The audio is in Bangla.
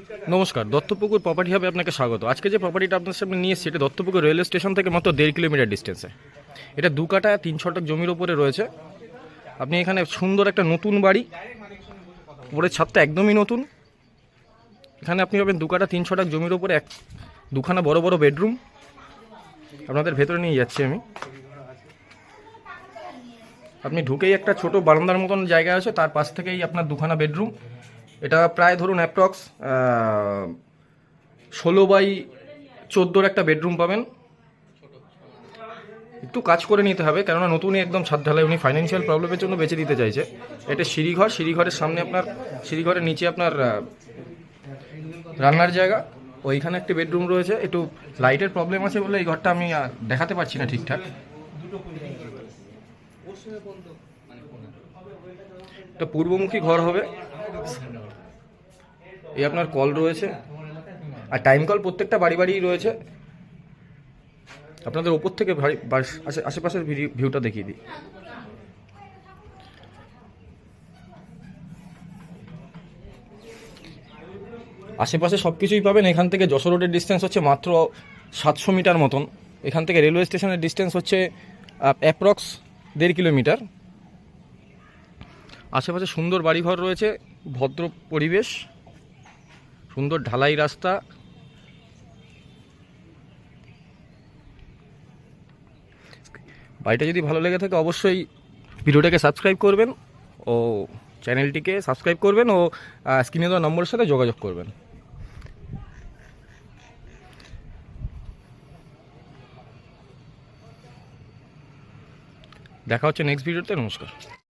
নমস্কার, দত্তপুকুর প্রপার্টি হাবে আপনাকে স্বাগত। আজকে যে প্রপার্টিটা আপনার সামনে নিয়ে এসেছি, এটা দত্তপুকুর রেলওয়ে স্টেশন থেকে মাত্র 1.5 কিলোমিটার ডিস্টেন্সে। এটা 2 কাঠা 3 ছটাক জমির ওপরে রয়েছে। আপনি এখানে সুন্দর একটা নতুন বাড়ি, উপরের ছাদটা একদমই নতুন। এখানে আপনি পাবেন 2 কাঠা 3 ছটাক জমির ওপরে দুখানা বড় বড় বেডরুম। আপনাদের ভেতরে নিয়ে যাচ্ছি আমি। আপনি ঢুকেই একটা ছোট বারান্দার মতন জায়গা আছে, তার পাশ থেকেই আপনার দুখানা বেডরুম। এটা প্রায় ধরুন অ্যাপ্রক্স 16x14 একটা বেডরুম পাবেন। একটু কাজ করে নিতে হবে, কেননা নতুনই একদম ছাদ ঢালাই, উনি ফাইন্যান্সিয়াল প্রবলেমের জন্য বেঁচে দিতে চাইছে। এটা সিঁড়িঘর, সিঁড়িঘরের সামনে আপনার, সিঁড়িঘরের নিচে আপনার রান্নার জায়গা। ওইখানে একটি বেডরুম রয়েছে। একটু লাইটের প্রবলেম আছে বলে এই ঘরটা আমি দেখাতে পারছি না ঠিকঠাক। এটা পূর্বমুখী ঘর হবে। এই আপনার কল রয়েছে, আর টাইম কল প্রত্যেকটা বাড়ি বাড়িই রয়েছে। আপনাদের ওপর থেকে আশেপাশের ভিউটা দেখিয়ে দিই। আশেপাশে সব কিছুই পাবেন। এখান থেকে যশোর রোডের ডিস্টেন্স হচ্ছে মাত্র 700 মিটার মতন। এখান থেকে রেলওয়ে স্টেশনের ডিস্টেন্স হচ্ছে অ্যাপ্রক্স 1.5 কিলোমিটার। আশেপাশে সুন্দর বাড়িঘর রয়েছে, ভদ্র পরিবেশ, সুন্দর ঢালাই রাস্তা। বাড়িটা যদি ভালো লেগে থাকে অবশ্যই ভিডিওটাকে সাবস্ক্রাইব করবেন ও চ্যানেলটিকে সাবস্ক্রাইব করবেন ও স্ক্রিনে দেওয়া নম্বরের সাথে যোগাযোগ করবেন। দেখা হচ্ছে নেক্সট ভিডিওতে। নমস্কার।